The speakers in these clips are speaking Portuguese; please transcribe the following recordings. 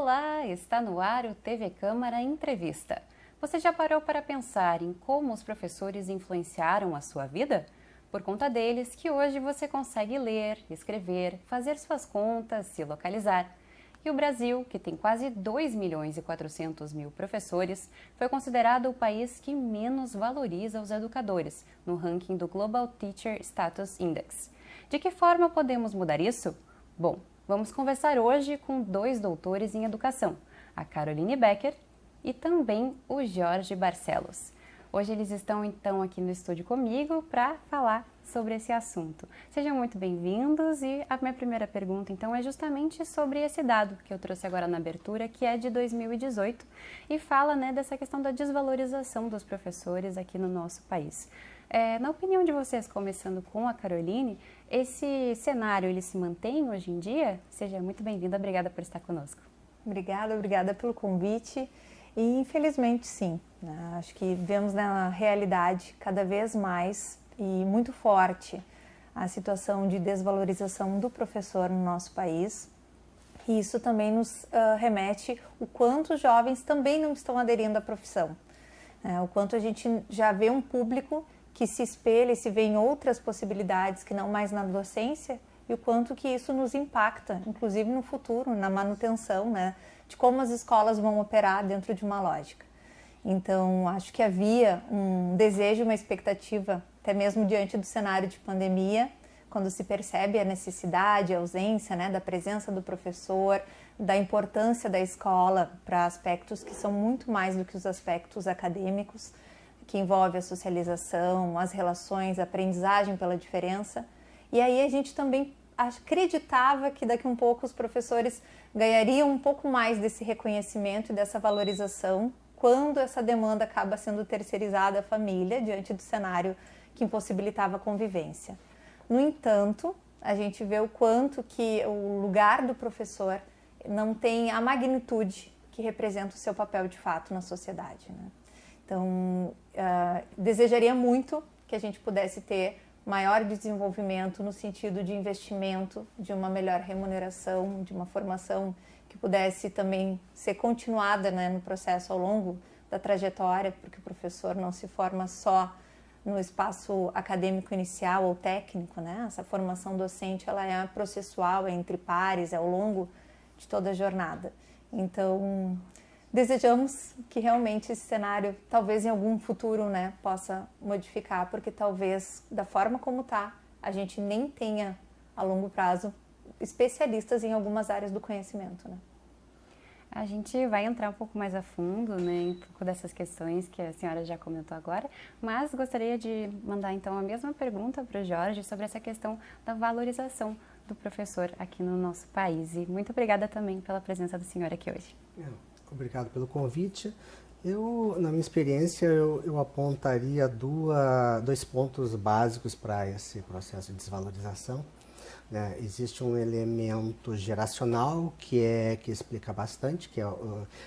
Olá, está no ar o TV Câmara Entrevista. Você já parou para pensar em como os professores influenciaram a sua vida? Por conta deles que hoje você consegue ler, escrever, fazer suas contas, se localizar. E o Brasil, que tem quase 2.400.000 professores, foi considerado o país que menos valoriza os educadores no ranking do Global Teacher Status Index. De que forma podemos mudar isso? Bom, vamos conversar hoje com dois doutores em educação, a Caroline Becker e também o Jorge Barcelos. Hoje eles estão então aqui no estúdio comigo para falar sobre esse assunto. Sejam muito bem-vindos e a minha primeira pergunta então é justamente sobre esse dado que eu trouxe agora na abertura, que é de 2018 e fala dessa questão da desvalorização dos professores aqui no nosso país. Na opinião de vocês, começando com a Caroline, esse cenário ele se mantém hoje em dia? Seja muito bem-vinda, obrigada por estar conosco. Obrigada pelo convite e infelizmente sim, acho que vemos na realidade cada vez mais e muito forte a situação de desvalorização do professor no nosso país e isso também nos remete o quanto os jovens também não estão aderindo à profissão, o quanto a gente já vê um público que se espelha e se vê em outras possibilidades que não mais na docência e o quanto que isso nos impacta, inclusive no futuro, na manutenção, de como as escolas vão operar dentro de uma lógica. Então, acho que havia um desejo, uma expectativa, até mesmo diante do cenário de pandemia, quando se percebe a necessidade, a ausência, da presença do professor, da importância da escola para aspectos que são muito mais do que os aspectos acadêmicos, que envolve a socialização, as relações, a aprendizagem pela diferença. E aí a gente também acreditava que daqui a um pouco os professores ganhariam um pouco mais desse reconhecimento e dessa valorização quando essa demanda acaba sendo terceirizada à família diante do cenário que impossibilitava a convivência. No entanto, a gente vê o quanto que o lugar do professor não tem a magnitude que representa o seu papel de fato na sociedade, Então, desejaria muito que a gente pudesse ter maior desenvolvimento no sentido de investimento, de uma melhor remuneração, de uma formação que pudesse também ser continuada no processo ao longo da trajetória, porque o professor não se forma só no espaço acadêmico inicial ou técnico, Essa formação docente ela é processual, é entre pares, é ao longo de toda a jornada. Então, desejamos que realmente esse cenário, talvez em algum futuro, possa modificar, porque talvez, da forma como está, a gente nem tenha, a longo prazo, especialistas em algumas áreas do conhecimento, A gente vai entrar um pouco mais a fundo, em um pouco dessas questões que a senhora já comentou agora, mas gostaria de mandar então a mesma pergunta para o Jorge sobre essa questão da valorização do professor aqui no nosso país. E muito obrigada também pela presença do senhor aqui hoje. Obrigado pelo convite. Na minha experiência, eu apontaria dois pontos básicos para esse processo de desvalorização. Existe um elemento geracional que explica bastante, que é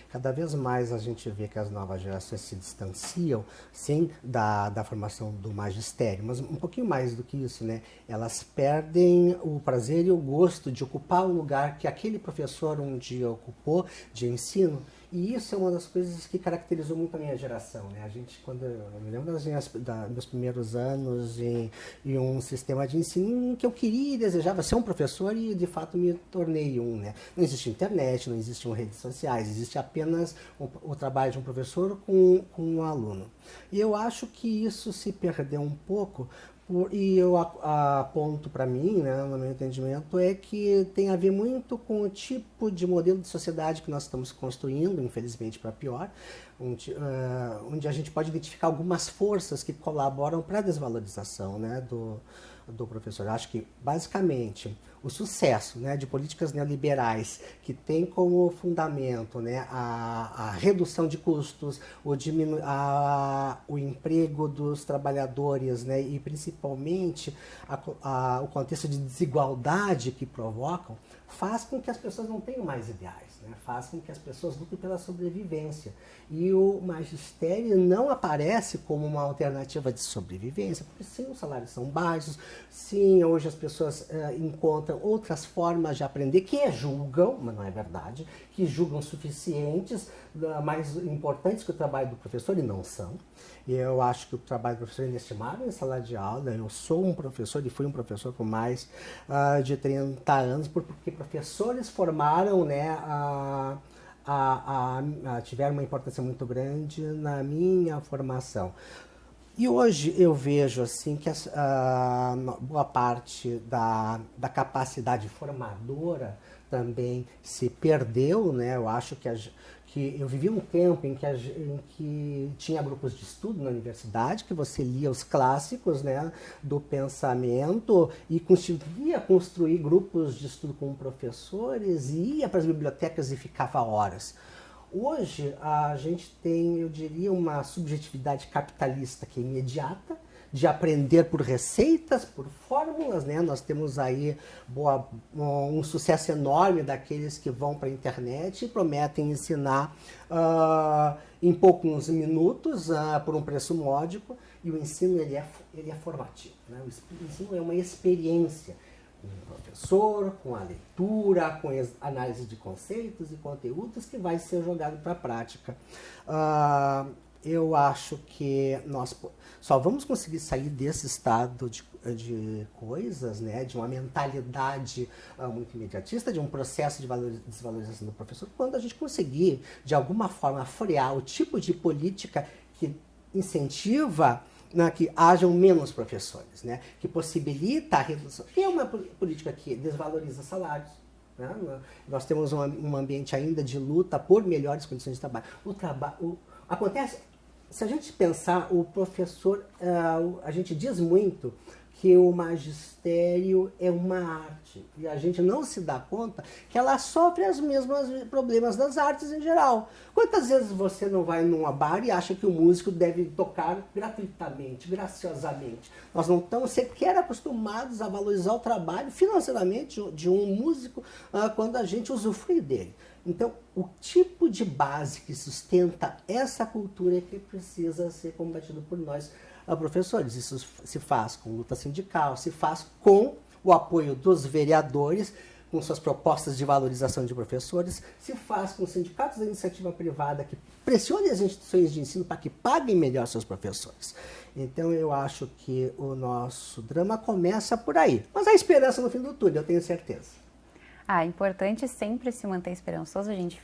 cada vez mais a gente vê que as novas gerações se distanciam, sim, da formação do magistério, mas um pouquinho mais do que isso, Elas perdem o prazer e o gosto de ocupar o lugar que aquele professor um dia ocupou de ensino. E isso é uma das coisas que caracterizou muito a minha geração, A gente, quando eu me lembro dos meus primeiros anos em um sistema de ensino que eu queria e desejava ser um professor e de fato me tornei um, Não existe internet, não existiam redes sociais, existe apenas o trabalho de um professor com um aluno. E eu acho que isso se perdeu um pouco. E eu aponto para mim, no meu entendimento, é que tem a ver muito com o tipo de modelo de sociedade que nós estamos construindo, infelizmente para pior, onde a gente pode identificar algumas forças que colaboram para a desvalorização do professor. Eu acho que, basicamente, o sucesso de políticas neoliberais que tem como fundamento a redução de custos, o emprego dos trabalhadores e principalmente o contexto de desigualdade que provocam, faz com que as pessoas não tenham mais ideais, faz com que as pessoas lutem pela sobrevivência. E o magistério não aparece como uma alternativa de sobrevivência, porque sim, os salários são baixos, sim, hoje as pessoas encontram outras formas de aprender que julgam, mas não é verdade, que julgam suficientes, mais importantes que o trabalho do professor, e não são. E eu acho que o trabalho do professor é inestimável em sala de aula. Eu sou um professor e fui um professor por mais de 30 anos, porque professores formaram, né, tiveram uma importância muito grande na minha formação. E hoje eu vejo assim que boa parte da capacidade formadora também se perdeu, né? Eu acho que eu vivi um tempo em que tinha grupos de estudo na universidade, que você lia os clássicos, né, do pensamento e conseguia construir grupos de estudo com professores e ia para as bibliotecas e ficava horas. Hoje a gente tem, eu diria, uma subjetividade capitalista que é imediata, de aprender por receitas, por fórmulas, né? Nós temos aí um sucesso enorme daqueles que vão para a internet e prometem ensinar em poucos minutos por um preço módico, e o ensino ele é formativo, né? O ensino é uma experiência com o professor, com a leitura, com a análise de conceitos e conteúdos que vai ser jogado para a prática. Eu acho que nós só vamos conseguir sair desse estado de coisas, né, de uma mentalidade muito imediatista, de um processo de desvalorização do professor, quando a gente conseguir, de alguma forma, frear o tipo de política que incentiva, né, que hajam menos professores, né, que possibilita a redução. E é uma política que desvaloriza salários. Né? Nós temos um ambiente ainda de luta por melhores condições de trabalho. Acontece, se a gente pensar, o professor, a gente diz muito que o magistério é uma arte, e a gente não se dá conta que ela sofre os mesmos problemas das artes em geral. Quantas vezes você não vai numa bar e acha que o músico deve tocar gratuitamente, graciosamente? Nós não estamos sequer acostumados a valorizar o trabalho financeiramente de um músico quando a gente usufrui dele. Então, o tipo de base que sustenta essa cultura é que precisa ser combatido por nós, professores. Isso se faz com luta sindical, se faz com o apoio dos vereadores, com suas propostas de valorização de professores, se faz com sindicatos da iniciativa privada que pressionem as instituições de ensino para que paguem melhor seus professores. Então, eu acho que o nosso drama começa por aí. Mas há esperança no fim do túnel, eu tenho certeza. É importante sempre se manter esperançoso. A gente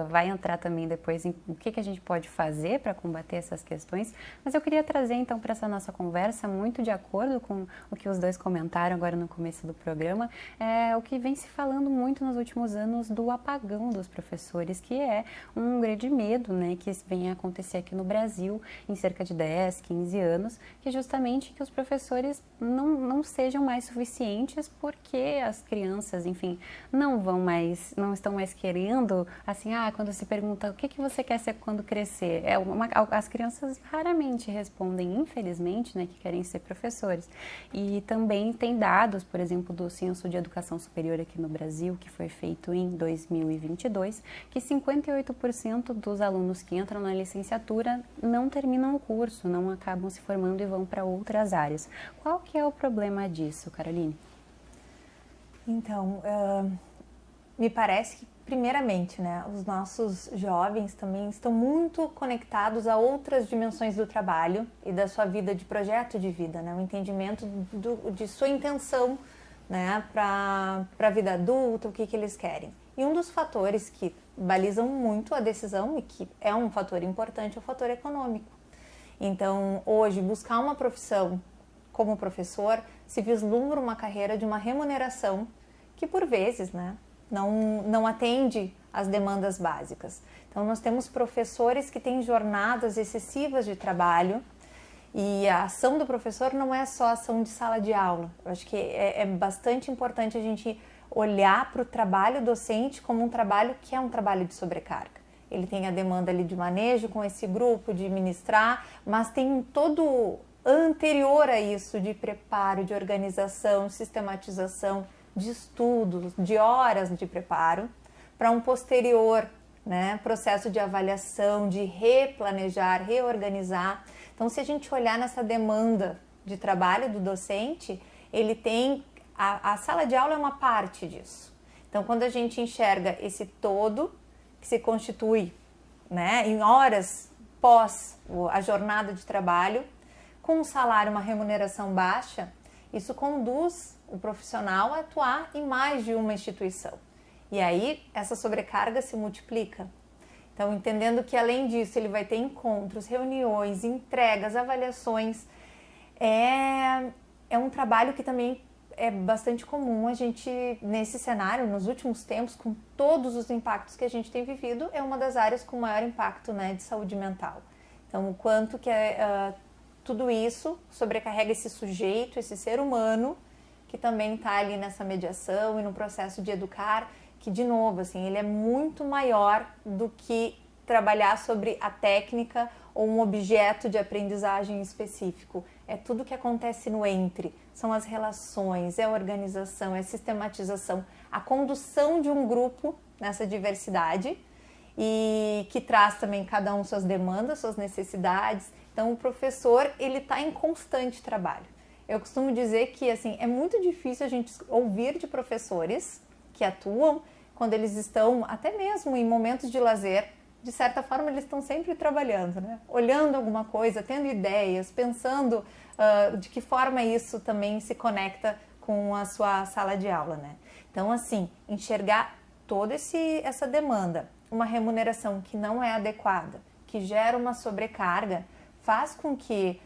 vai entrar também depois em o que a gente pode fazer para combater essas questões, mas eu queria trazer então para essa nossa conversa, muito de acordo com o que os dois comentaram agora no começo do programa, o que vem se falando muito nos últimos anos do apagão dos professores, que é um grande medo, né, que vem a acontecer aqui no Brasil em cerca de 10, 15 anos, que é justamente que os professores não sejam mais suficientes, porque as crianças, enfim, não estão mais querendo, assim, quando se pergunta o que você quer ser quando crescer, as crianças raramente respondem, infelizmente, né, que querem ser professores. E também tem dados, por exemplo, do Censo de Educação Superior aqui no Brasil, que foi feito em 2022, que 58% dos alunos que entram na licenciatura não terminam o curso, não acabam se formando e vão para outras áreas. Qual que é o problema disso, Caroline? Então, me parece que, primeiramente, né, os nossos jovens também estão muito conectados a outras dimensões do trabalho e da sua vida, de projeto de vida, né, o entendimento de sua intenção, né, para a vida adulta, o que eles querem. E um dos fatores que balizam muito a decisão, e que é um fator importante, é o fator econômico. Então, hoje, buscar uma profissão como professor se vislumbra uma carreira de uma remuneração que, por vezes, né, não atende às demandas básicas. Então, nós temos professores que têm jornadas excessivas de trabalho, e a ação do professor não é só ação de sala de aula. Eu acho que é bastante importante a gente olhar para o trabalho docente como um trabalho que é um trabalho de sobrecarga. Ele tem a demanda ali de manejo com esse grupo, de ministrar, mas tem todo anterior a isso de preparo, de organização, sistematização, de estudos, de horas de preparo, para um posterior, né, processo de avaliação, de replanejar, reorganizar. Então, se a gente olhar nessa demanda de trabalho do docente, ele tem, a sala de aula é uma parte disso. Então, quando a gente enxerga esse todo, que se constitui, né, em horas pós a jornada de trabalho, com um salário, uma remuneração baixa, isso conduz o profissional a atuar em mais de uma instituição. E aí essa sobrecarga se multiplica. Então, entendendo que além disso ele vai ter encontros, reuniões, entregas, avaliações, é um trabalho que também é bastante comum a gente, nesse cenário, nos últimos tempos, com todos os impactos que a gente tem vivido, é uma das áreas com maior impacto, né, de saúde mental. Então, o quanto que tudo isso sobrecarrega esse sujeito, esse ser humano, que também está ali nessa mediação e no processo de educar, que, de novo, assim, ele é muito maior do que trabalhar sobre a técnica ou um objeto de aprendizagem específico. É tudo que acontece no entre, são as relações, é a organização, é a sistematização, a condução de um grupo nessa diversidade e que traz também cada um suas demandas, suas necessidades. Então o professor, ele está em constante trabalho. Eu costumo dizer que assim, é muito difícil a gente ouvir de professores que atuam quando eles estão até mesmo em momentos de lazer. De certa forma, eles estão sempre trabalhando, né? Olhando alguma coisa, tendo ideias, pensando de que forma isso também se conecta com a sua sala de aula, né? Então, assim, enxergar toda essa demanda, uma remuneração que não é adequada, que gera uma sobrecarga, faz com que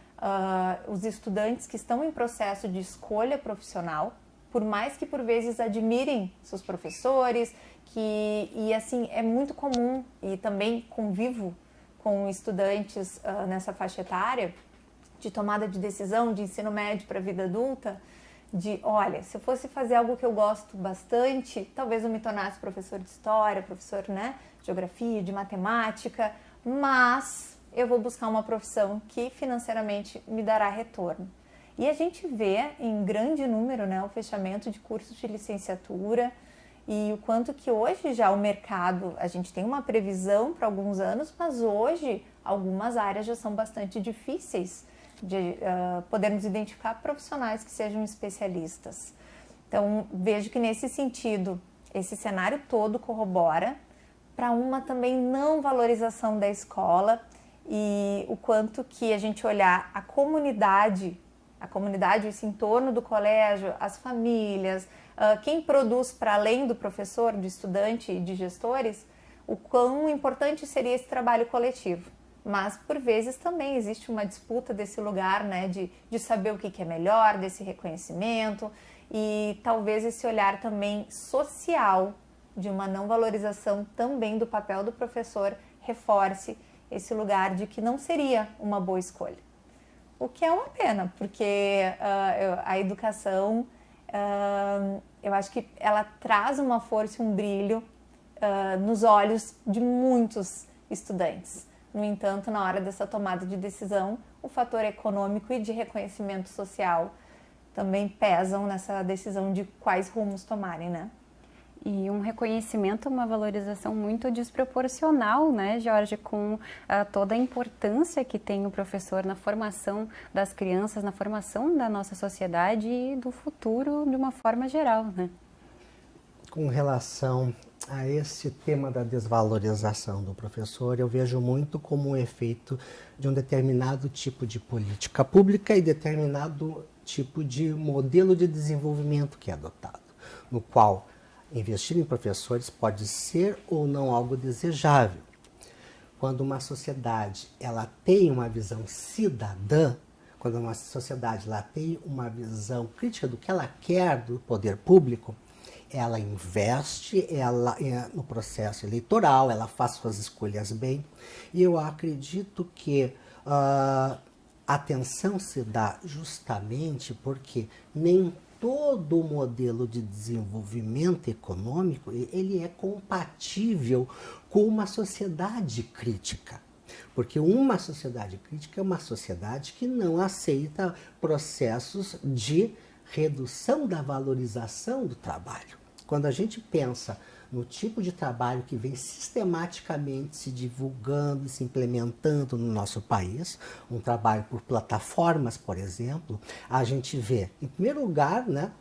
os estudantes que estão em processo de escolha profissional, por mais que por vezes admirem seus professores, e assim, é muito comum, e também convivo com estudantes nessa faixa etária, de tomada de decisão, de ensino médio para a vida adulta, de, olha, se eu fosse fazer algo que eu gosto bastante, talvez eu me tornasse professor de história, professor, né, de geografia, de matemática, mas eu vou buscar uma profissão que financeiramente me dará retorno. E a gente vê em grande número, né, o fechamento de cursos de licenciatura, e o quanto que hoje já o mercado, a gente tem uma previsão para alguns anos, mas hoje algumas áreas já são bastante difíceis de podermos identificar profissionais que sejam especialistas. Então, vejo que nesse sentido, esse cenário todo corrobora para uma também não valorização da escola e o quanto que a gente olhar a comunidade, esse entorno do colégio, as famílias, quem produz para além do professor, do estudante e de gestores, o quão importante seria esse trabalho coletivo. Mas, por vezes, também existe uma disputa desse lugar, né, de saber o que é melhor, desse reconhecimento e talvez esse olhar também social de uma não valorização também do papel do professor reforce esse lugar de que não seria uma boa escolha. O que é uma pena, porque a educação, eu acho que ela traz uma força e um brilho nos olhos de muitos estudantes. No entanto, na hora dessa tomada de decisão, o fator econômico e de reconhecimento social também pesam nessa decisão de quais rumos tomarem, né? E um reconhecimento, uma valorização muito desproporcional, né, Jorge, com toda a importância que tem o professor na formação das crianças, na formação da nossa sociedade e do futuro de uma forma geral, né? Com relação a esse tema da desvalorização do professor, eu vejo muito como um efeito de um determinado tipo de política pública e determinado tipo de modelo de desenvolvimento que é adotado, no qual investir em professores pode ser ou não algo desejável. Quando uma sociedade ela tem uma visão cidadã, quando uma sociedade ela tem uma visão crítica do que ela quer do poder público, ela investe no processo eleitoral, ela faz suas escolhas bem. E eu acredito que a atenção se dá justamente porque nem todo o modelo de desenvolvimento econômico ele é compatível com uma sociedade crítica. Porque uma sociedade crítica é uma sociedade que não aceita processos de redução da valorização do trabalho. Quando a gente pensa no tipo de trabalho que vem sistematicamente se divulgando e se implementando no nosso país, um trabalho por plataformas, por exemplo, a gente vê, em primeiro lugar, né,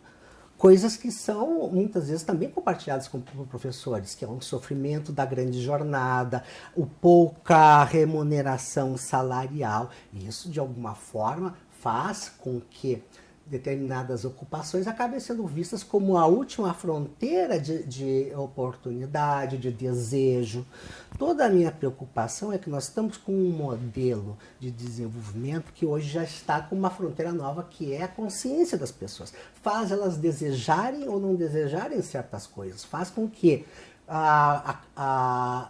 coisas que são muitas vezes também compartilhadas com professores, que é um sofrimento da grande jornada, o pouca remuneração salarial. E isso, de alguma forma, faz com que determinadas ocupações acabem sendo vistas como a última fronteira de oportunidade, de desejo. Toda a minha preocupação é que nós estamos com um modelo de desenvolvimento que hoje já está com uma fronteira nova, que é a consciência das pessoas. Faz elas desejarem ou não desejarem certas coisas, faz com que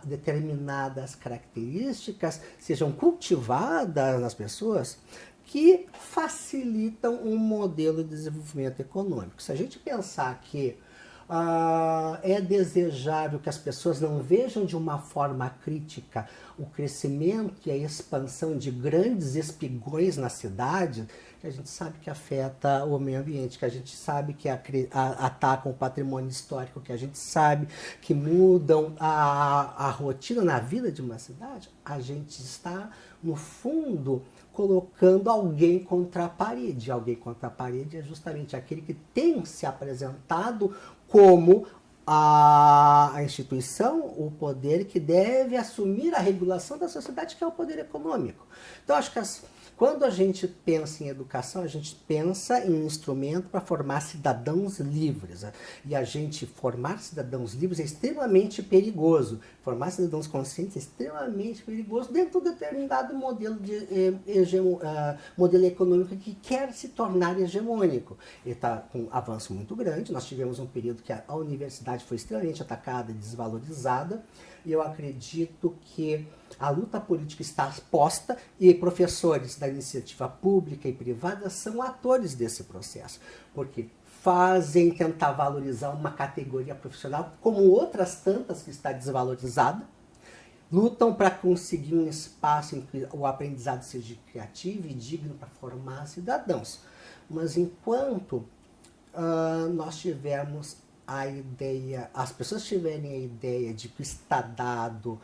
determinadas características sejam cultivadas nas pessoas, que facilitam um modelo de desenvolvimento econômico. Se a gente pensar que é desejável que as pessoas não vejam de uma forma crítica o crescimento e a expansão de grandes espigões na cidade, que a gente sabe que afeta o meio ambiente, que a gente sabe que atacam o patrimônio histórico, que a gente sabe que mudam a rotina na vida de uma cidade, a gente está, no fundo, colocando alguém contra a parede. Alguém contra a parede é justamente aquele que tem se apresentado como a instituição, o poder que deve assumir a regulação da sociedade, que é o poder econômico. Então, acho que quando a gente pensa em educação, a gente pensa em um instrumento para formar cidadãos livres. E a gente formar cidadãos livres é extremamente perigoso. Formar cidadãos conscientes é extremamente perigoso dentro de um determinado modelo, modelo econômico que quer se tornar hegemônico. Ele está com um avanço muito grande. Nós tivemos um período que a universidade foi extremamente atacada e desvalorizada. E eu acredito que a luta política está posta e professores da iniciativa pública e privada são atores desse processo, porque fazem tentar valorizar uma categoria profissional como outras tantas que está desvalorizada, lutam para conseguir um espaço em que o aprendizado seja criativo e digno para formar cidadãos. Mas enquanto nós tivermos a ideia, as pessoas tiverem a ideia de que o está dado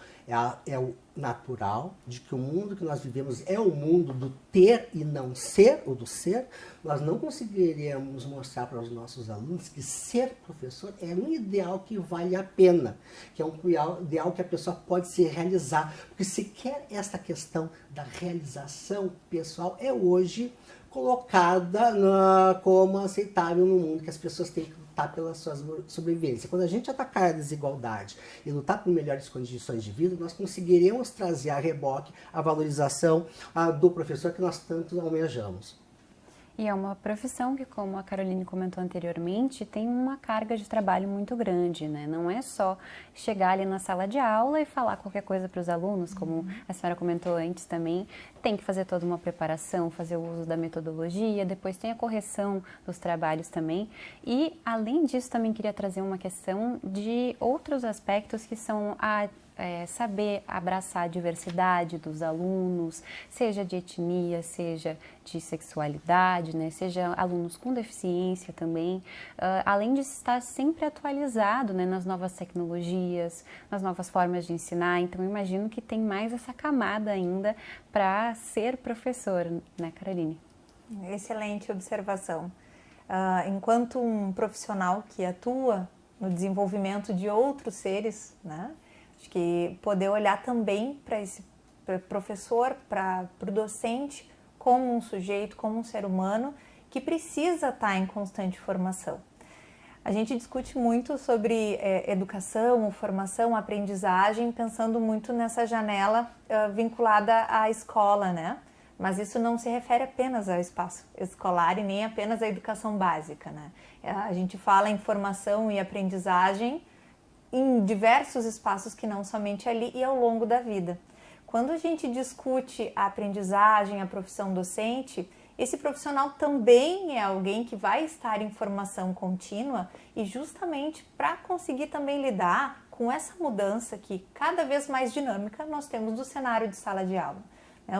é o natural, de que o mundo que nós vivemos é o mundo do ter e não ser, ou do ser, nós não conseguiremos mostrar para os nossos alunos que ser professor é um ideal que vale a pena, que é um ideal que a pessoa pode se realizar, porque sequer essa questão da realização pessoal é hoje colocada como aceitável no mundo, que as pessoas têm que lutar pela sua sobrevivência. Quando a gente atacar a desigualdade e lutar por melhores condições de vida, nós conseguiremos trazer a reboque a valorização do professor que nós tanto almejamos. E é uma profissão que, como a Caroline comentou anteriormente, tem uma carga de trabalho muito grande, né? Não é só chegar ali na sala de aula e falar qualquer coisa para os alunos, como a senhora comentou antes também, tem que fazer toda uma preparação, fazer o uso da metodologia, depois tem a correção dos trabalhos também. E, além disso, também queria trazer uma questão de outros aspectos que são saber abraçar a diversidade dos alunos, seja de etnia, seja de sexualidade, né? Seja alunos com deficiência também, além de estar sempre atualizado, né, nas novas tecnologias, nas novas formas de ensinar. Então, eu imagino que tem mais essa camada ainda para ser professor, né, Caroline? Excelente observação. Enquanto um profissional que atua no desenvolvimento de outros seres, né? Acho que poder olhar também para esse professor, para o docente, como um sujeito, como um ser humano que precisa estar em constante formação. A gente discute muito sobre educação, formação, aprendizagem, pensando muito nessa janela vinculada à escola, né? Mas isso não se refere apenas ao espaço escolar e nem apenas à educação básica, né? A gente fala em formação e aprendizagem em diversos espaços que não somente ali e ao longo da vida. Quando a gente discute a aprendizagem, a profissão docente, esse profissional também é alguém que vai estar em formação contínua e justamente para conseguir também lidar com essa mudança que cada vez mais dinâmica nós temos do cenário de sala de aula.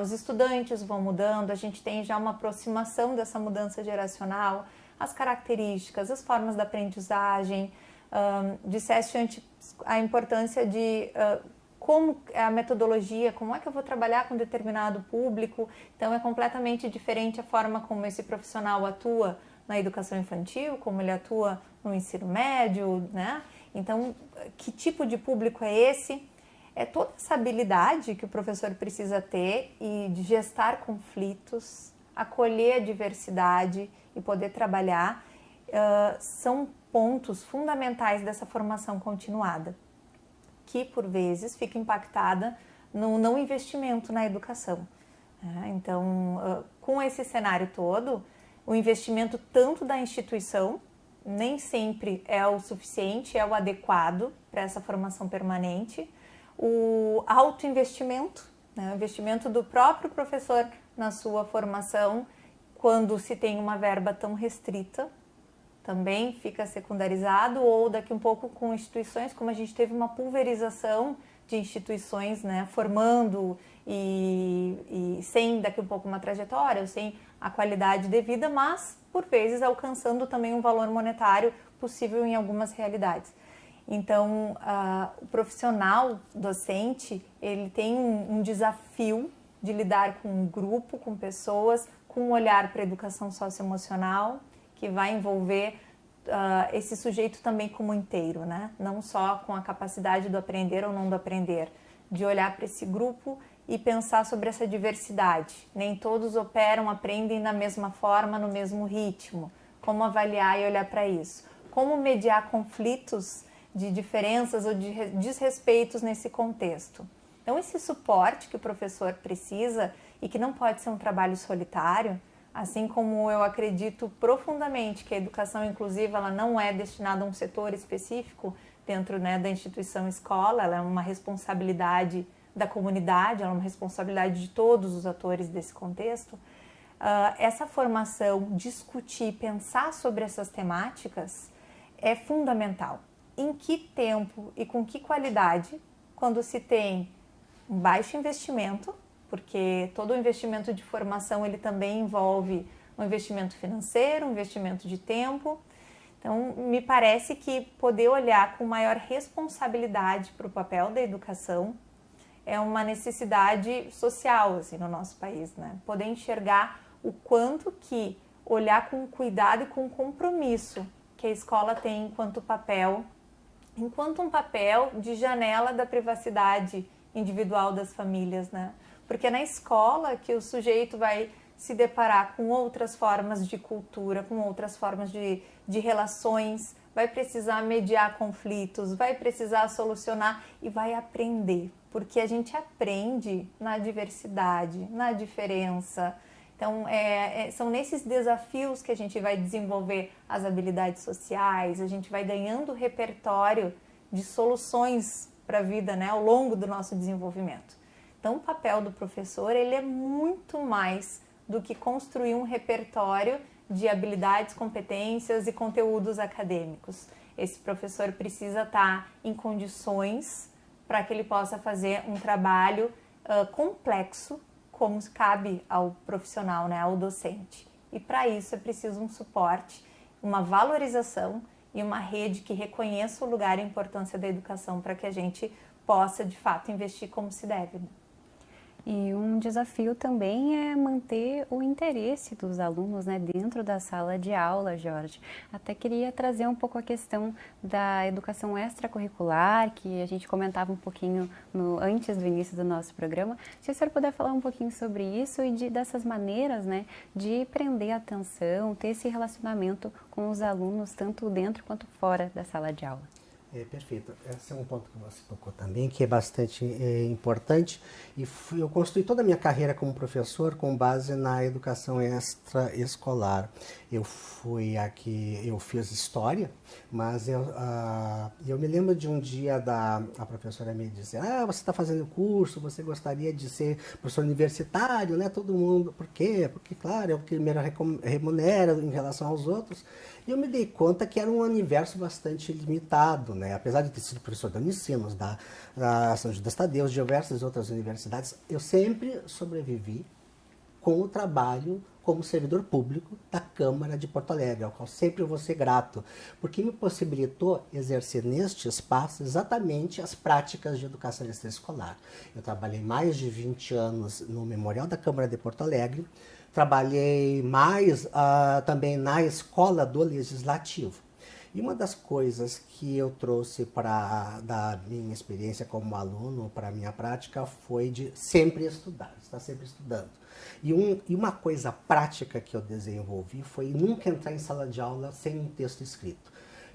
Os estudantes vão mudando, a gente tem já uma aproximação dessa mudança geracional, as características, as formas da aprendizagem. Disseste antes a importância de como é a metodologia, como é que eu vou trabalhar com determinado público. Então é completamente diferente a forma como esse profissional atua na educação infantil, como ele atua no ensino médio, né? Então, que tipo de público é esse? É toda essa habilidade que o professor precisa ter e de gestar conflitos, acolher a diversidade e poder trabalhar, são pontos fundamentais dessa formação continuada, que por vezes fica impactada no não investimento na educação. Então, com esse cenário todo, o investimento tanto da instituição nem sempre é o suficiente, é o adequado para essa formação permanente. O autoinvestimento, né, o investimento do próprio professor na sua formação, quando se tem uma verba tão restrita, também fica secundarizado, ou daqui um pouco com instituições, como a gente teve uma pulverização de instituições, né, formando e sem daqui um pouco uma trajetória, ou sem a qualidade devida, mas por vezes alcançando também um valor monetário possível em algumas realidades. Então, o profissional docente, ele tem um desafio de lidar com um grupo, com pessoas, com um olhar para a educação socioemocional, que vai envolver esse sujeito também como inteiro, né? Não só com a capacidade do aprender ou não do aprender, de olhar para esse grupo e pensar sobre essa diversidade. Nem todos operam, aprendem da mesma forma, no mesmo ritmo. Como avaliar e olhar para isso? Como mediar conflitos de diferenças ou de desrespeitos nesse contexto? Então, esse suporte que o professor precisa e que não pode ser um trabalho solitário, assim como eu acredito profundamente que a educação inclusiva ela não é destinada a um setor específico dentro, né, da instituição escola, ela é uma responsabilidade da comunidade, ela é uma responsabilidade de todos os atores desse contexto. Essa formação, discutir, pensar sobre essas temáticas é fundamental. Em que tempo e com que qualidade, quando se tem um baixo investimento, porque todo o investimento de formação ele também envolve um investimento financeiro, um investimento de tempo. Então, me parece que poder olhar com maior responsabilidade para o papel da educação é uma necessidade social assim, no nosso país, né? Poder enxergar o quanto que olhar com cuidado e com compromisso que a escola tem enquanto um papel de janela da privacidade individual das famílias, né? Porque é na escola que o sujeito vai se deparar com outras formas de cultura, com outras formas de relações, vai precisar mediar conflitos, vai precisar solucionar e vai aprender. Porque a gente aprende na diversidade, na diferença. Então, são nesses desafios que a gente vai desenvolver as habilidades sociais, a gente vai ganhando repertório de soluções para a vida, né, ao longo do nosso desenvolvimento. Então, o papel do professor ele é muito mais do que construir um repertório de habilidades, competências e conteúdos acadêmicos. Esse professor precisa estar em condições para que ele possa fazer um trabalho complexo, como cabe ao profissional, né, ao docente. E para isso é preciso um suporte, uma valorização e uma rede que reconheça o lugar e a importância da educação para que a gente possa, de fato, investir como se deve, né? E um desafio também é manter o interesse dos alunos, né, dentro da sala de aula, Jorge. Até queria trazer um pouco a questão da educação extracurricular, que a gente comentava um pouquinho antes do início do nosso programa. Se o senhor puder falar um pouquinho sobre isso e dessas maneiras, né, de prender a atenção, ter esse relacionamento com os alunos, tanto dentro quanto fora da sala de aula. Perfeito. Esse é um ponto que você tocou também, que é bastante importante. E eu construí toda a minha carreira como professor com base na educação extraescolar. Eu fiz história, mas eu me lembro de um dia a professora me dizer: você está fazendo curso, você gostaria de ser professor universitário, né? Todo mundo. Por quê? Porque, claro, é o que me remunera em relação aos outros. E eu me dei conta que era um universo bastante limitado, né? Apesar de ter sido professor da Unicinos, da São Judas Tadeu, de diversas outras universidades, eu sempre sobrevivi com o trabalho como servidor público da Câmara de Porto Alegre, ao qual sempre eu vou ser grato, porque me possibilitou exercer neste espaço exatamente as práticas de educação extraescolar. Eu trabalhei mais de 20 anos no Memorial da Câmara de Porto Alegre, trabalhei mais também na escola do Legislativo. E uma das coisas que eu trouxe da minha experiência como aluno para a minha prática foi de sempre estudar, estar sempre estudando. E uma coisa prática que eu desenvolvi foi nunca entrar em sala de aula sem um texto escrito.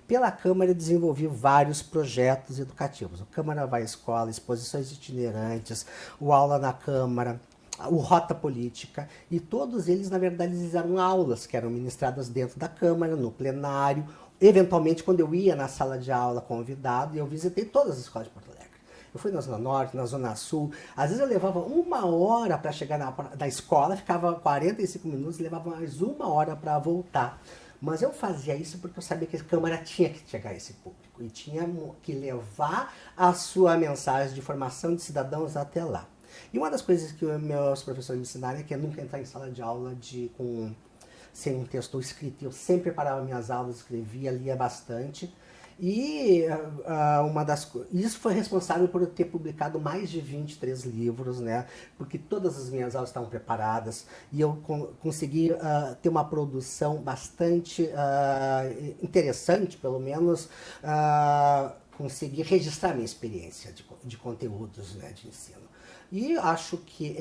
Pela Câmara eu desenvolvi vários projetos educativos. O Câmara Vai à Escola, exposições itinerantes, o Aula na Câmara, o Rota Política, e todos eles, na verdade, eles eram aulas que eram ministradas dentro da Câmara, no plenário. Eventualmente, quando eu ia na sala de aula convidado, eu visitei todas as escolas de Porto Alegre. Eu fui na Zona Norte, na Zona Sul. Às vezes eu levava 1 hora para chegar da escola, ficava 45 minutos, levava mais 1 hora para voltar. Mas eu fazia isso porque eu sabia que a Câmara tinha que chegar a esse público e tinha que levar a sua mensagem de formação de cidadãos até lá. E uma das coisas que meus professores me ensinaram é que é nunca entrar em sala de aula sem um texto escrito. Eu sempre preparava minhas aulas, escrevia, lia bastante. E isso foi responsável por eu ter publicado mais de 23 livros, né? Porque todas as minhas aulas estavam preparadas e eu consegui ter uma produção bastante interessante, pelo menos consegui registrar minha experiência de conteúdos, né, de ensino. E acho que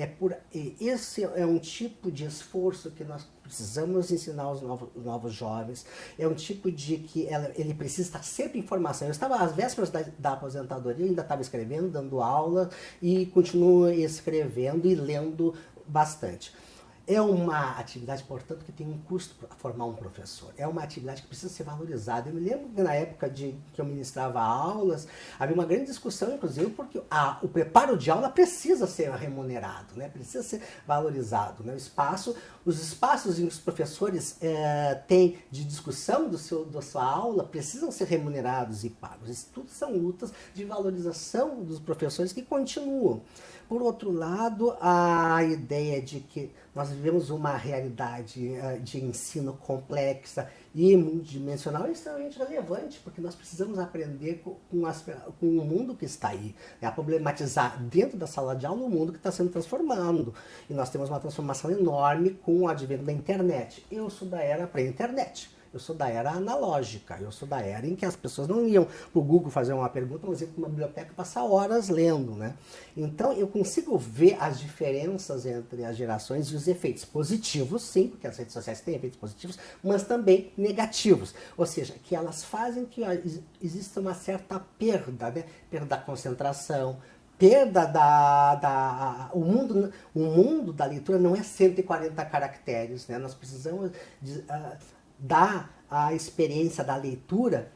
esse é um tipo de esforço que nós precisamos ensinar aos novos jovens. É um tipo de que ele precisa estar sempre em formação. Eu estava às vésperas da aposentadoria, ainda estava escrevendo, dando aula e continuo escrevendo e lendo bastante. É uma atividade, portanto, que tem um custo para formar um professor. É uma atividade que precisa ser valorizada. Eu me lembro que na época que eu ministrava aulas, havia uma grande discussão, inclusive, porque o preparo de aula precisa ser remunerado, né? Precisa ser valorizado, né? Os espaços em que os professores têm de discussão da sua aula precisam ser remunerados e pagos. Isso tudo são lutas de valorização dos professores que continuam. Por outro lado, a ideia de que nós vivemos uma realidade de ensino complexa e multidimensional é extremamente relevante, porque nós precisamos aprender com o mundo que está aí, né? A problematizar dentro da sala de aula o mundo que está sendo transformando. E nós temos uma transformação enorme com o advento da internet. Eu sou da era pré-internet. Eu sou da era analógica, eu sou da era em que as pessoas não iam para o Google fazer uma pergunta, mas iam para uma biblioteca passar horas lendo, né? Então eu consigo ver as diferenças entre as gerações e os efeitos positivos, sim, porque as redes sociais têm efeitos positivos, mas também negativos. Ou seja, que elas fazem que exista uma certa perda, né? Perda da concentração, perda o mundo da leitura não é 140 caracteres, né? Nós precisamos dar a experiência da leitura,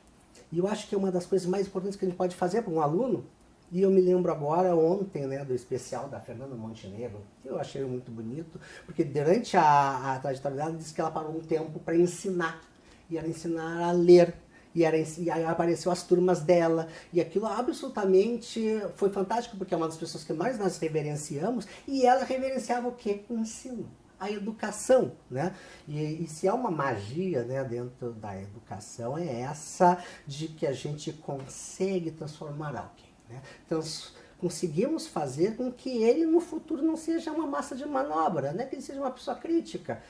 e eu acho que é uma das coisas mais importantes que a gente pode fazer para um aluno. E eu me lembro agora, ontem, né, do especial da Fernanda Montenegro, que eu achei muito bonito, porque durante a trajetória dela, ela disse que ela parou um tempo para ensinar, e era ensinar a ler. E aí apareceu as turmas dela, e aquilo absolutamente foi fantástico, porque é uma das pessoas que mais nós reverenciamos, e ela reverenciava o quê? O ensino, a educação, né? E se há uma magia, né, dentro da educação, é essa de que a gente consegue transformar alguém, né? Então, conseguimos fazer com que ele no futuro não seja uma massa de manobra, né? Que ele seja uma pessoa crítica.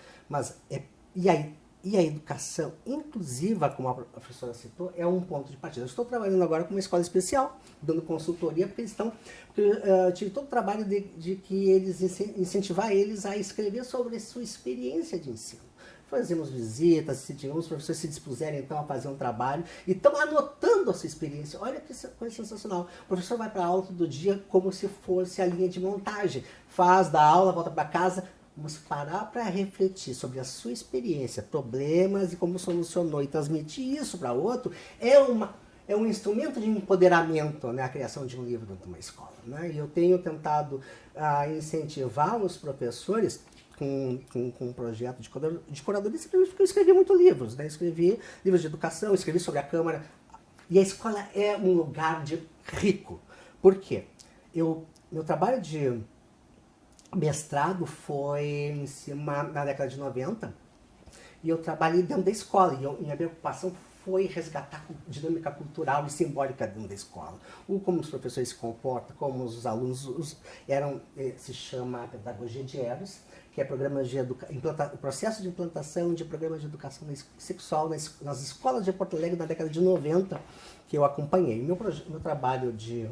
E a educação inclusiva, como a professora citou, é um ponto de partida. Eu estou trabalhando agora com uma escola especial, dando consultoria, porque eu tive todo o trabalho de que incentivar eles a escrever sobre a sua experiência de ensino. Fazemos visitas, os professores se dispuserem então a fazer um trabalho e estão anotando a sua experiência. Olha que coisa sensacional. O professor vai para a aula todo dia como se fosse a linha de montagem. Dá aula, volta para casa. Vamos parar para refletir sobre a sua experiência, problemas e como solucionou, e transmitir isso para outro é um instrumento de empoderamento, né, a criação de um livro dentro de uma escola, né? E eu tenho tentado incentivar os professores com um projeto de curadoria, porque eu escrevi muitos livros, né? Escrevi livros de educação, escrevi sobre a Câmara, e a escola é um lugar rico. Por quê? Meu trabalho de mestrado foi na década de 90, e eu trabalhei dentro da escola, e minha preocupação foi resgatar a dinâmica cultural e simbólica dentro da escola. Como os professores se comportam, como os alunos se chama a pedagogia de Eros, que é o processo de implantação de programas de educação sexual nas escolas de Porto Alegre na década de 90, que eu acompanhei. Meu trabalho de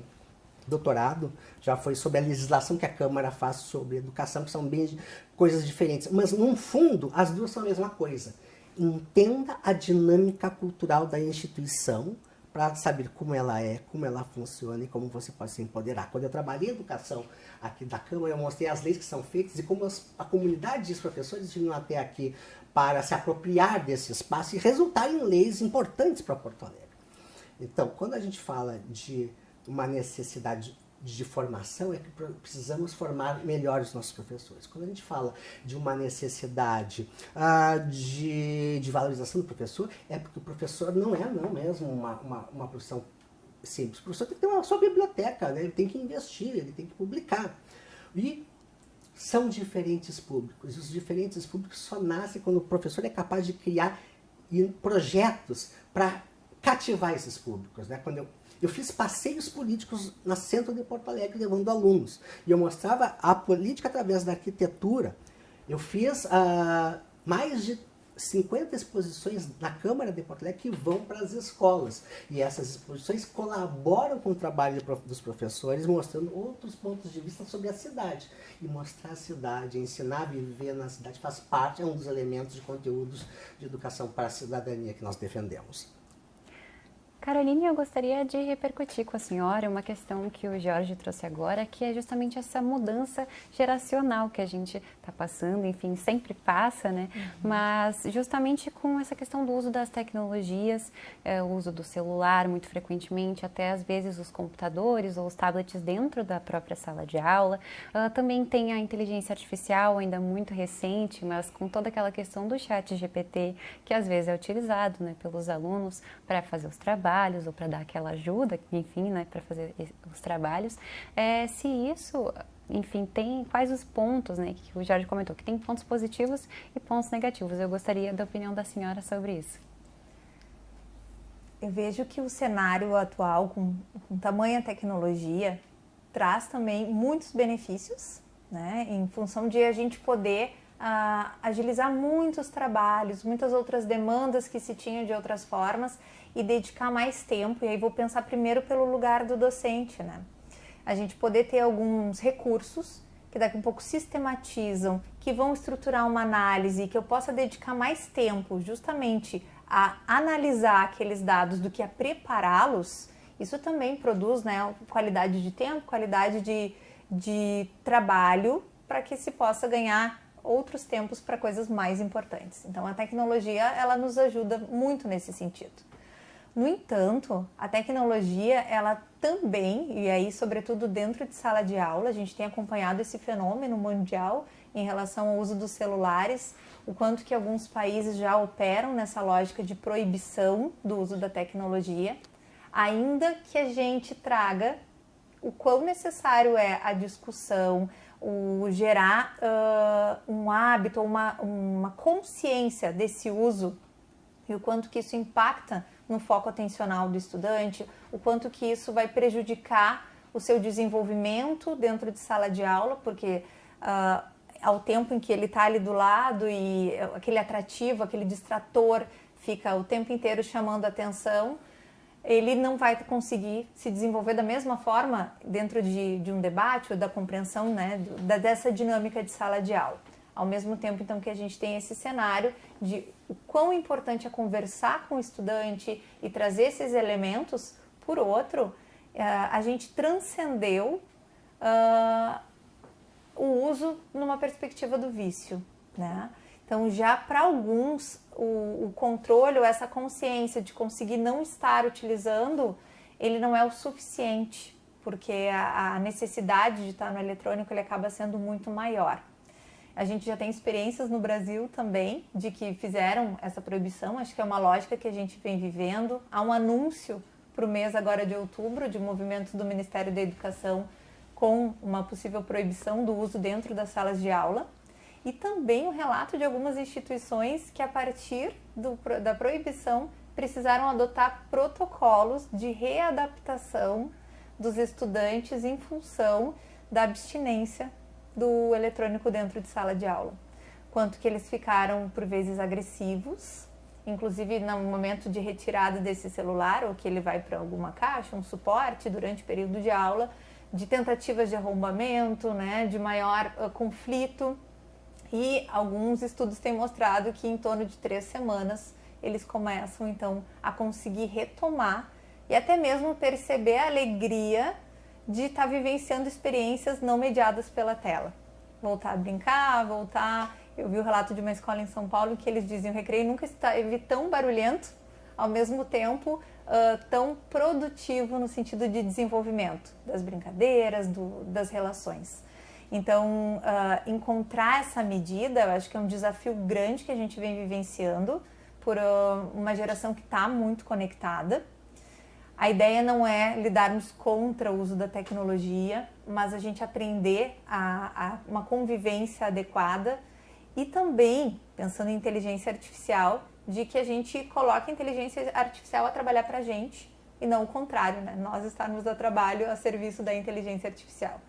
doutorado já foi sobre a legislação que a Câmara faz sobre educação, que são bem coisas diferentes. Mas, no fundo, as duas são a mesma coisa. Entenda a dinâmica cultural da instituição para saber como ela é, como ela funciona e como você pode se empoderar. Quando eu trabalhei em educação aqui da Câmara, eu mostrei as leis que são feitas e como a comunidade dos professores vinham até aqui para se apropriar desse espaço e resultar em leis importantes para Porto Alegre. Então, quando a gente fala de uma necessidade de formação, é que precisamos formar melhor os nossos professores. Quando a gente fala de uma necessidade de valorização do professor, é porque o professor não é mesmo uma profissão simples. O professor tem que ter a sua biblioteca, né? Ele tem que investir, ele tem que publicar. E são diferentes públicos. E os diferentes públicos só nascem quando o professor é capaz de criar projetos para cativar esses públicos, né? Quando eu fiz passeios políticos no centro de Porto Alegre, levando alunos. E eu mostrava a política através da arquitetura. Eu fiz mais de 50 exposições na Câmara de Porto Alegre que vão para as escolas. E essas exposições colaboram com o trabalho dos professores, mostrando outros pontos de vista sobre a cidade. E mostrar a cidade, ensinar a viver na cidade, faz parte, é um dos elementos de conteúdos de educação para a cidadania que nós defendemos. Caroline, eu gostaria de repercutir com a senhora uma questão que o Jorge trouxe agora, que é justamente essa mudança geracional que a gente está passando, enfim, sempre passa, né? Mas justamente com essa questão do uso das tecnologias, o uso do celular muito frequentemente, até às vezes os computadores ou os tablets dentro da própria sala de aula. Também tem a inteligência artificial ainda muito recente, mas com toda aquela questão do chat GPT, que às vezes é utilizado, né, pelos alunos para fazer os trabalhos, ou para dar aquela ajuda, enfim, né, para fazer os trabalhos, se isso, enfim, tem quais os pontos, né, que o Jorge comentou, que tem pontos positivos e pontos negativos. Eu gostaria da opinião da senhora sobre isso. Eu vejo que o cenário atual, com tamanha tecnologia, traz também muitos benefícios, né, em função de a gente poder agilizar muitos trabalhos, muitas outras demandas que se tinham de outras formas e dedicar mais tempo. E aí vou pensar primeiro pelo lugar do docente, né? A gente poder ter alguns recursos que daqui a um pouco sistematizam, que vão estruturar uma análise, que eu possa dedicar mais tempo justamente a analisar aqueles dados do que a prepará-los. Isso também produz, né, qualidade de tempo, qualidade de trabalho, para que se possa ganhar outros tempos para coisas mais importantes. Então a tecnologia, ela nos ajuda muito nesse sentido. No entanto, a tecnologia, ela também, e aí sobretudo dentro de sala de aula, a gente tem acompanhado esse fenômeno mundial em relação ao uso dos celulares, o quanto que alguns países já operam nessa lógica de proibição do uso da tecnologia, ainda que a gente traga o quão necessário é a discussão, o gerar um hábito, uma consciência desse uso e o quanto que isso impacta no foco atencional do estudante, o quanto que isso vai prejudicar o seu desenvolvimento dentro de sala de aula, porque ao tempo em que ele está ali do lado e aquele atrativo, aquele distrator fica o tempo inteiro chamando a atenção, ele não vai conseguir se desenvolver da mesma forma dentro de um debate ou da compreensão, né, dessa dinâmica de sala de aula. Ao mesmo tempo, então, que a gente tem esse cenário de o quão importante é conversar com o estudante e trazer esses elementos, por outro, a gente transcendeu o uso numa perspectiva do vício, né? Então, já para alguns, o controle ou essa consciência de conseguir não estar utilizando, ele não é o suficiente, porque a necessidade de estar no eletrônico ele acaba sendo muito maior. A gente já tem experiências no Brasil também de que fizeram essa proibição, acho que é uma lógica que a gente vem vivendo. Há um anúncio para o mês agora de outubro de movimentos do Ministério da Educação com uma possível proibição do uso dentro das salas de aula. E também o relato de algumas instituições que, a partir da proibição, precisaram adotar protocolos de readaptação dos estudantes em função da abstinência do eletrônico dentro de sala de aula. Quanto que eles ficaram, por vezes, agressivos, inclusive no momento de retirada desse celular, ou que ele vai para alguma caixa, um suporte durante o período de aula, de tentativas de arrombamento, né, de maior conflito. E alguns estudos têm mostrado que em torno de 3 semanas eles começam então a conseguir retomar e até mesmo perceber a alegria de estar vivenciando experiências não mediadas pela tela. Voltar a brincar, voltar... Eu vi o relato de uma escola em São Paulo que eles diziam: o recreio nunca esteve tão barulhento, ao mesmo tempo tão produtivo no sentido de desenvolvimento das brincadeiras, das relações. Então, encontrar essa medida, eu acho que é um desafio grande que a gente vem vivenciando por uma geração que está muito conectada. A ideia não é lidarmos contra o uso da tecnologia, mas a gente aprender a uma convivência adequada e também, pensando em inteligência artificial, de que a gente coloque a inteligência artificial a trabalhar para a gente e não o contrário, né? Nós estarmos a trabalho a serviço da inteligência artificial.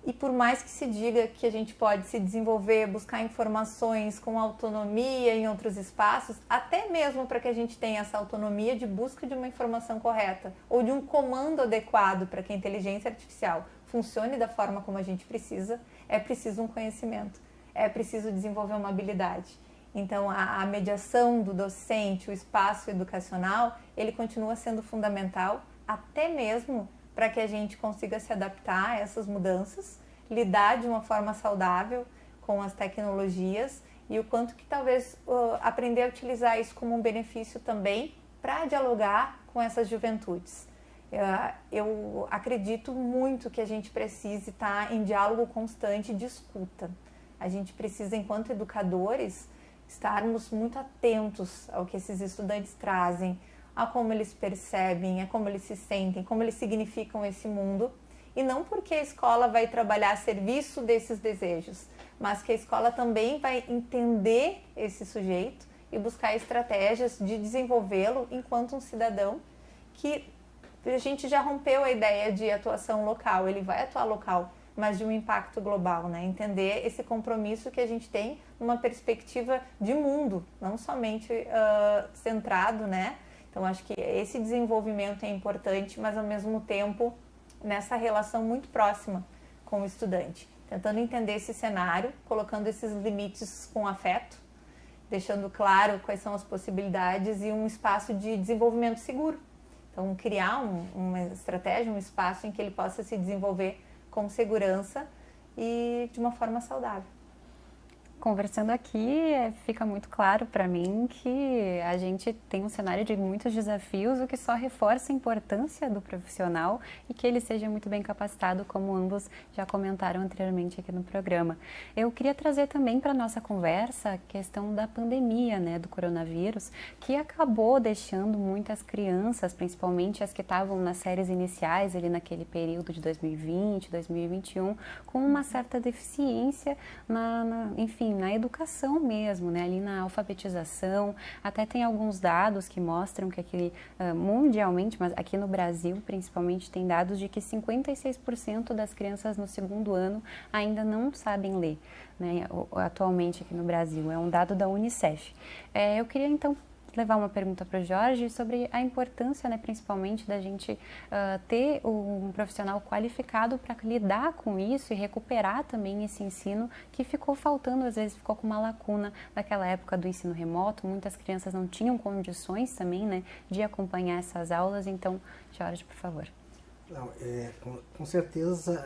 E por mais que se diga que a gente pode se desenvolver, buscar informações com autonomia em outros espaços, até mesmo para que a gente tenha essa autonomia de busca de uma informação correta ou de um comando adequado para que a inteligência artificial funcione da forma como a gente precisa, é preciso um conhecimento, é preciso desenvolver uma habilidade. Então, a mediação do docente, o espaço educacional, ele continua sendo fundamental, até mesmo para que a gente consiga se adaptar a essas mudanças, lidar de uma forma saudável com as tecnologias e o quanto que talvez aprender a utilizar isso como um benefício também para dialogar com essas juventudes. Eu acredito muito que a gente precise estar em diálogo constante de escuta. A gente precisa, enquanto educadores, estarmos muito atentos ao que esses estudantes trazem, a como eles percebem, a como eles se sentem, como eles significam esse mundo. E não porque a escola vai trabalhar a serviço desses desejos, mas que a escola também vai entender esse sujeito e buscar estratégias de desenvolvê-lo enquanto um cidadão que a gente já rompeu a ideia de atuação local, ele vai atuar local, mas de um impacto global, né? Entender esse compromisso que a gente tem numa perspectiva de mundo, não somente centrado, né? Então, acho que esse desenvolvimento é importante, mas ao mesmo tempo nessa relação muito próxima com o estudante, tentando entender esse cenário, colocando esses limites com afeto, deixando claro quais são as possibilidades e um espaço de desenvolvimento seguro. Então, criar uma estratégia, um espaço em que ele possa se desenvolver com segurança e de uma forma saudável. Conversando aqui, fica muito claro para mim que a gente tem um cenário de muitos desafios, o que só reforça a importância do profissional e que ele seja muito bem capacitado, como ambos já comentaram anteriormente aqui no programa. Eu queria trazer também para a nossa conversa a questão da pandemia, né, do coronavírus, que acabou deixando muitas crianças, principalmente as que estavam nas séries iniciais, ali naquele período de 2020, 2021, com uma certa deficiência enfim, na educação mesmo, né? Ali na alfabetização. Até tem alguns dados que mostram que aqui mundialmente, mas aqui no Brasil principalmente, tem dados de que 56% das crianças no segundo ano ainda não sabem ler, né? Atualmente aqui no Brasil. É um dado da Unicef. Eu queria então levar uma pergunta para o Jorge sobre a importância, né, principalmente da gente ter um profissional qualificado para lidar com isso e recuperar também esse ensino que ficou faltando, às vezes ficou com uma lacuna naquela época do ensino remoto. Muitas crianças não tinham condições também, né, de acompanhar essas aulas. Então, Jorge, por favor. Não, com certeza,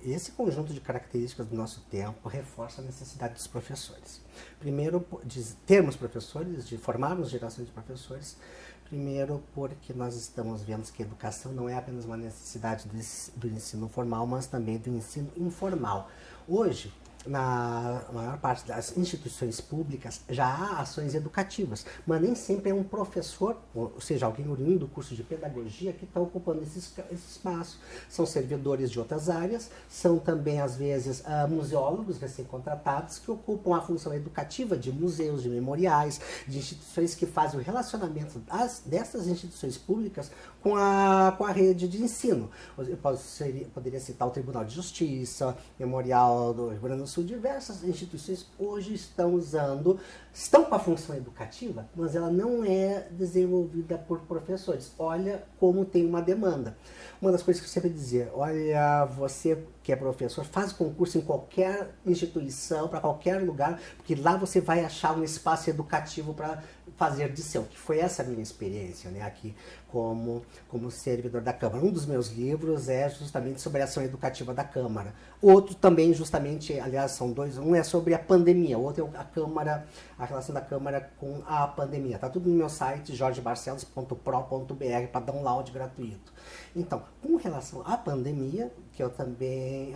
esse conjunto de características do nosso tempo reforça a necessidade dos professores. Primeiro, de termos professores, de formarmos gerações de professores. Primeiro, porque nós estamos vendo que a educação não é apenas uma necessidade do ensino formal, mas também do ensino informal. Hoje, na maior parte das instituições públicas já há ações educativas, mas nem sempre é um professor, ou seja, alguém oriundo do curso de pedagogia que está ocupando esse espaço. São servidores de outras áreas, são também, às vezes, museólogos recém-contratados que ocupam a função educativa de museus, de memoriais, de instituições que fazem o relacionamento dessas instituições públicas com a rede de ensino. Eu poderia citar o Tribunal de Justiça, Memorial do Rio Grande do Sul, diversas instituições hoje estão com a função educativa, mas ela não é desenvolvida por professores. Olha como tem uma demanda. Uma das coisas que eu sempre dizia, olha, você que é professor, faz concurso em qualquer instituição, para qualquer lugar, porque lá você vai achar um espaço educativo para fazer de seu, que foi essa minha experiência, né, aqui como servidor da Câmara. Um dos meus livros é justamente sobre a ação educativa da Câmara. Outro também, justamente, aliás, são dois, um é sobre a pandemia, o outro é a relação da Câmara com a pandemia. Está tudo no meu site, jorgebarcelos.pro.br, para download gratuito. Então, com relação à pandemia, que eu também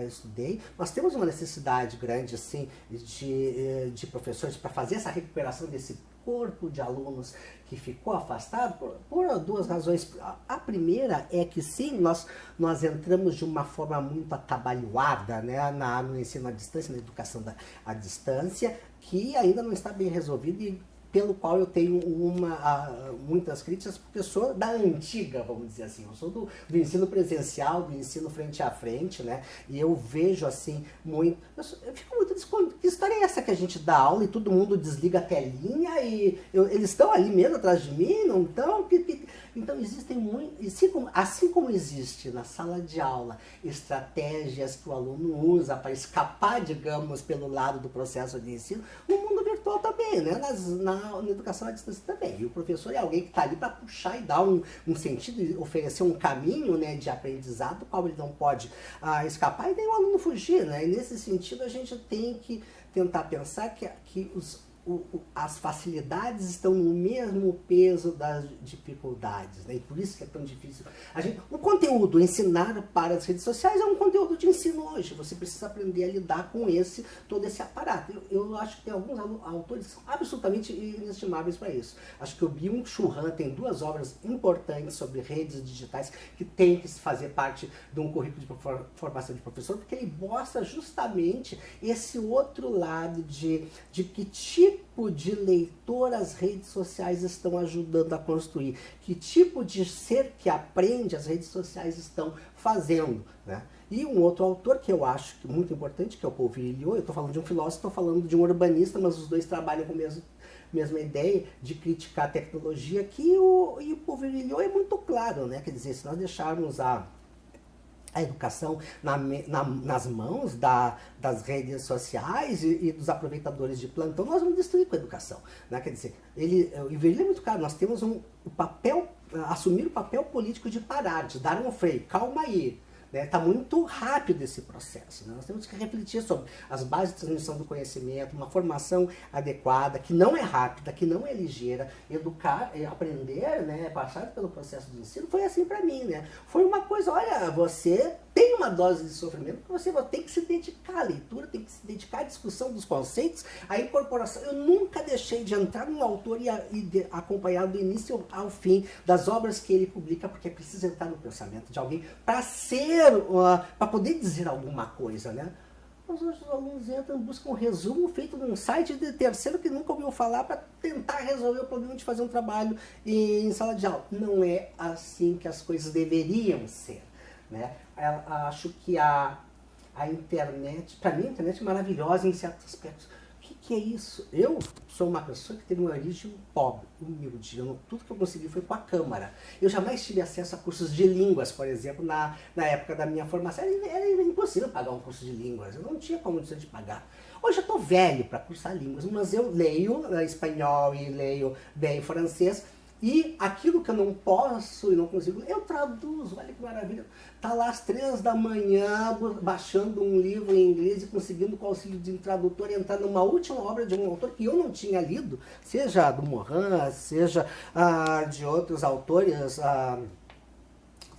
estudei, nós temos uma necessidade grande, assim, de professores para fazer essa recuperação desse corpo de alunos que ficou afastado por duas razões. A primeira é que sim, nós entramos de uma forma muito atabalhoada, né, no ensino à distância, na educação à distância, que ainda não está bem resolvido e pelo qual eu tenho muitas críticas, porque eu sou da antiga, vamos dizer assim, eu sou do ensino presencial, do ensino frente a frente, né, e eu vejo assim, eu fico muito desconfiado, que história é essa que a gente dá aula e todo mundo desliga a telinha e eles estão ali mesmo atrás de mim, não estão? Então existem assim como existe na sala de aula estratégias que o aluno usa para escapar, digamos, pelo lado do processo de ensino, no mundo virtual também, né? Na educação à distância também. E o professor é alguém que está ali para puxar e dar um sentido, e oferecer um caminho, né, de aprendizado, do qual ele não pode escapar e nem o aluno fugir, né? E nesse sentido a gente tem que tentar pensar que as facilidades estão no mesmo peso das dificuldades, né? E por isso que é tão difícil. O conteúdo, ensinar para as redes sociais é um conteúdo de ensino hoje. Você precisa aprender a lidar com todo esse aparato. Eu acho que tem alguns autores que são absolutamente inestimáveis para isso. Acho que o Byung-Chul Han tem duas obras importantes sobre redes digitais que tem que fazer parte de um currículo de formação de professor, porque ele mostra justamente esse outro lado de que tipo de leitor as redes sociais estão ajudando a construir, que tipo de ser que aprende as redes sociais estão fazendo, né? E um outro autor que eu acho muito importante, que é o Paul Virilio, eu estou falando de um filósofo, estou falando de um urbanista, mas os dois trabalham com a mesma ideia de criticar a tecnologia, e o Paul Virilio é muito claro, né? Quer dizer, se nós deixarmos a educação nas mãos das redes sociais e dos aproveitadores de plantão, nós vamos destruir com a educação, né? Quer dizer, ele é muito claro, nós temos assumir o papel político de parar, de dar um freio, calma aí. Está muito rápido esse processo, né? Nós temos que refletir sobre as bases de transmissão do conhecimento, uma formação adequada, que não é rápida, que não é ligeira, educar, aprender, né, passar pelo processo de ensino, foi assim para mim, né? Foi uma coisa, olha, você tem uma dose de sofrimento, que você tem que se dedicar à leitura, tem que se dedicar à discussão dos conceitos, à incorporação. Eu nunca deixei de entrar num autor e acompanhar do início ao fim das obras que ele publica, porque precisa entrar no pensamento de alguém para poder dizer alguma coisa, né? Mas hoje os alunos entram, buscam um resumo feito num site de terceiro que nunca ouviu falar para tentar resolver o problema de fazer um trabalho em sala de aula. Não é assim que as coisas deveriam ser, né? Eu acho que a internet, para mim a internet é maravilhosa em certos aspectos. O que é isso? Eu sou uma pessoa que teve uma origem pobre, humilde. Tudo que eu consegui foi com a Câmara. Eu jamais tive acesso a cursos de línguas, por exemplo, na época da minha formação. Era impossível pagar um curso de línguas. Eu não tinha condição de pagar. Hoje eu estou velho para cursar línguas, mas eu leio espanhol e leio bem francês. E aquilo que eu não posso e não consigo, eu traduzo. Olha que maravilha. Tá lá às 3 da manhã, baixando um livro em inglês e conseguindo com o auxílio de um tradutor entrar numa última obra de um autor que eu não tinha lido, seja do Morin, seja de outros autores,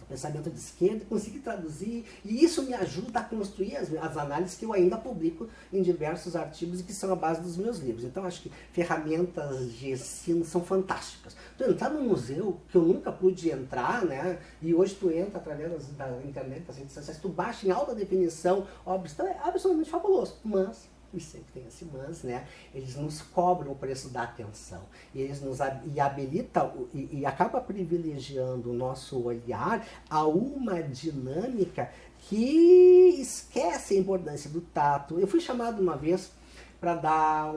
pensamento de esquerda, consegui traduzir, e isso me ajuda a construir as análises que eu ainda publico em diversos artigos e que são a base dos meus livros. Então, acho que ferramentas de ensino são fantásticas. Tu entrar num museu que eu nunca pude entrar, né? E hoje tu entra através da internet, das redes sociais, tu baixa em alta definição, obras, então é absolutamente fabuloso. Mas, e sempre tem esse mas, né? Eles nos cobram o preço da atenção. E eles nos habilitam e acaba privilegiando o nosso olhar a uma dinâmica que esquece a importância do tato. Eu fui chamado uma vez para dar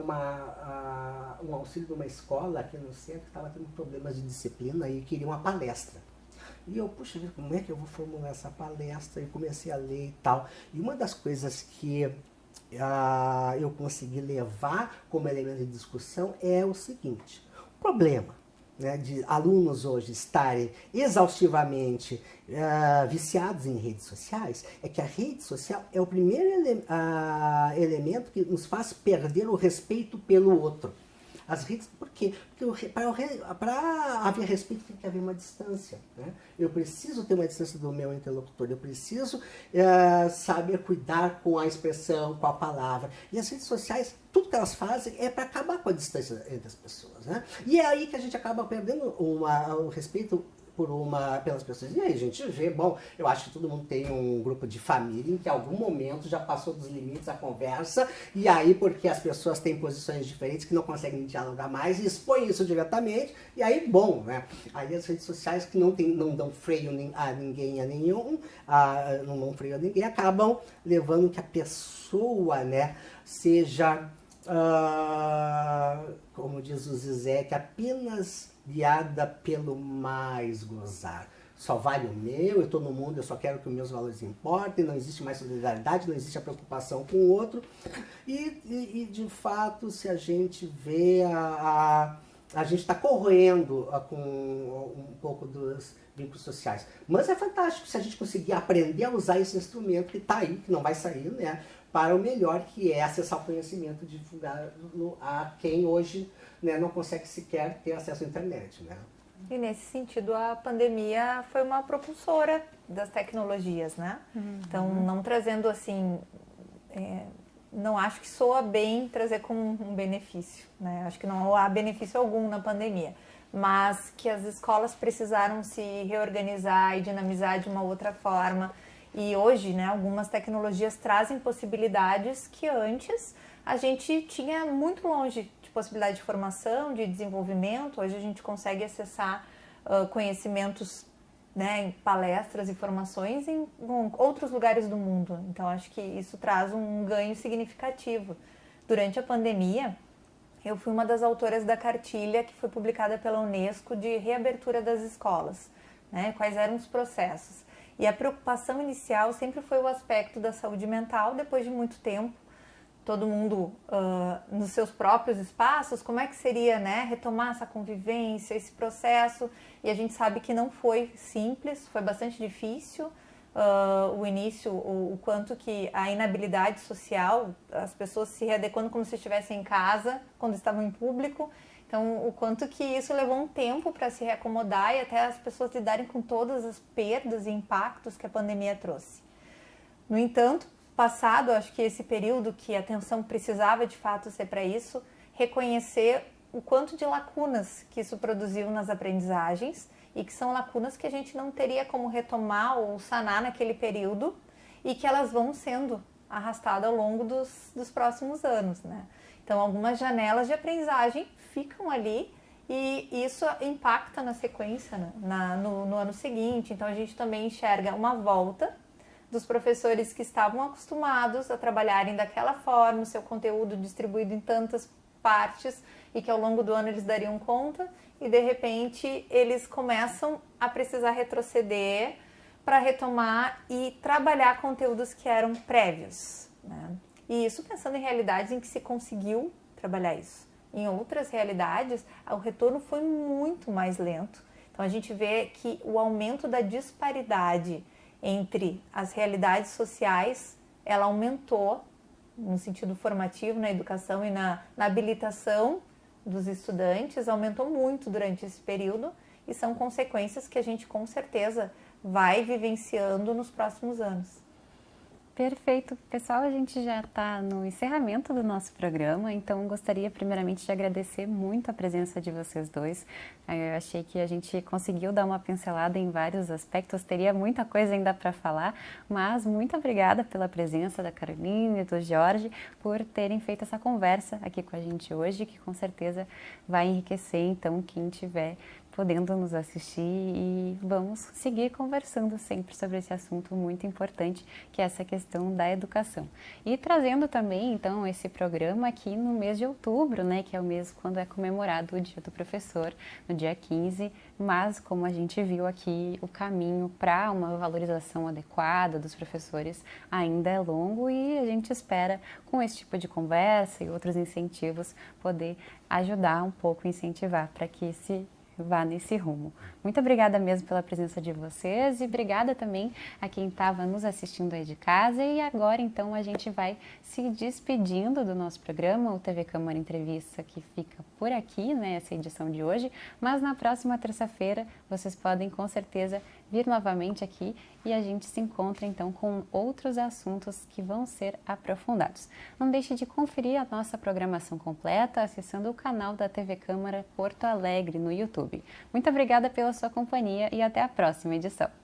um auxílio de uma escola aqui no centro que estava tendo problemas de disciplina e queria uma palestra. E eu, puxa, como é que eu vou formular essa palestra? E comecei a ler e tal. E uma das coisas que eu consegui levar como elemento de discussão é o seguinte: o problema, né, de alunos hoje estarem exaustivamente viciados em redes sociais é que a rede social é o primeiro elemento que nos faz perder o respeito pelo outro. As redes, por quê? Porque para haver respeito tem que haver uma distância, né? Eu preciso ter uma distância do meu interlocutor, eu preciso saber cuidar com a expressão, com a palavra. E as redes sociais, tudo que elas fazem é para acabar com a distância entre as pessoas, né? E é aí que a gente acaba perdendo o respeito pelas pessoas. E aí a gente vê, bom, eu acho que todo mundo tem um grupo de família em que em algum momento já passou dos limites a conversa, e aí porque as pessoas têm posições diferentes que não conseguem dialogar mais e expõem isso diretamente, e aí, bom, né? Aí as redes sociais que não dão freio a ninguém, não dão freio a ninguém, acabam levando que a pessoa, né, seja, como diz o Zizek, apenas guiada pelo mais gozar. Só vale o meu, eu estou no mundo, eu só quero que os meus valores importem, não existe mais solidariedade, não existe a preocupação com o outro. E de fato, se a gente vê, a gente está corroendo com um pouco dos vínculos sociais. Mas é fantástico se a gente conseguir aprender a usar esse instrumento que está aí, que não vai sair, né, para o melhor, que é acessar o conhecimento, divulgar a quem hoje, né, não consegue sequer ter acesso à internet, né? E nesse sentido, a pandemia foi uma propulsora das tecnologias, né? Então, não trazendo assim, não acho que soa bem trazer como um benefício, né? Acho que não há benefício algum na pandemia, mas que as escolas precisaram se reorganizar e dinamizar de uma outra forma. E hoje, né, algumas tecnologias trazem possibilidades que antes a gente tinha muito longe de possibilidade de formação, de desenvolvimento. Hoje a gente consegue acessar conhecimentos, né, em palestras e formações em outros lugares do mundo. Então, acho que isso traz um ganho significativo. Durante a pandemia, eu fui uma das autoras da cartilha que foi publicada pela Unesco de reabertura das escolas, né, quais eram os processos. E a preocupação inicial sempre foi o aspecto da saúde mental. Depois de muito tempo, todo mundo nos seus próprios espaços, como é que seria, né, retomar essa convivência, esse processo? E a gente sabe que não foi simples, foi bastante difícil o início, o quanto que a inabilidade social, as pessoas se readequando como se estivessem em casa, quando estavam em público. Então, o quanto que isso levou um tempo para se reacomodar e até as pessoas lidarem com todas as perdas e impactos que a pandemia trouxe. No entanto, passado, acho que esse período que a atenção precisava de fato ser para isso, reconhecer o quanto de lacunas que isso produziu nas aprendizagens e que são lacunas que a gente não teria como retomar ou sanar naquele período e que elas vão sendo arrastadas ao longo dos próximos anos, né? Então, algumas janelas de aprendizagem ficam ali e isso impacta na sequência, né, no ano seguinte. Então, a gente também enxerga uma volta dos professores que estavam acostumados a trabalharem daquela forma, o seu conteúdo distribuído em tantas partes e que ao longo do ano eles dariam conta e, de repente, eles começam a precisar retroceder para retomar e trabalhar conteúdos que eram prévios, né? E isso pensando em realidades em que se conseguiu trabalhar isso. Em outras realidades, o retorno foi muito mais lento. Então, a gente vê que o aumento da disparidade entre as realidades sociais, ela aumentou no sentido formativo, na educação e na habilitação dos estudantes, aumentou muito durante esse período e são consequências que a gente com certeza vai vivenciando nos próximos anos. Perfeito. Pessoal, a gente já está no encerramento do nosso programa, então gostaria primeiramente de agradecer muito a presença de vocês dois. Eu achei que a gente conseguiu dar uma pincelada em vários aspectos, teria muita coisa ainda para falar, mas muito obrigada pela presença da Caroline e do Jorge, por terem feito essa conversa aqui com a gente hoje, que com certeza vai enriquecer então quem tiver podendo nos assistir, e vamos seguir conversando sempre sobre esse assunto muito importante, que é essa questão da educação. E trazendo também, então, esse programa aqui no mês de outubro, né, que é o mês quando é comemorado o Dia do Professor, no dia 15, mas como a gente viu aqui, o caminho para uma valorização adequada dos professores ainda é longo, e a gente espera, com esse tipo de conversa e outros incentivos, poder ajudar um pouco, incentivar para que esse vá nesse rumo. Muito obrigada mesmo pela presença de vocês, e obrigada também a quem estava nos assistindo aí de casa. E agora então a gente vai se despedindo do nosso programa, o TV Câmara Entrevista, que fica por aqui, né, essa edição de hoje, mas na próxima terça-feira vocês podem com certeza vir novamente aqui e a gente se encontra então com outros assuntos que vão ser aprofundados. Não deixe de conferir a nossa programação completa acessando o canal da TV Câmara Porto Alegre no YouTube. Muito obrigada pela sua companhia e até a próxima edição.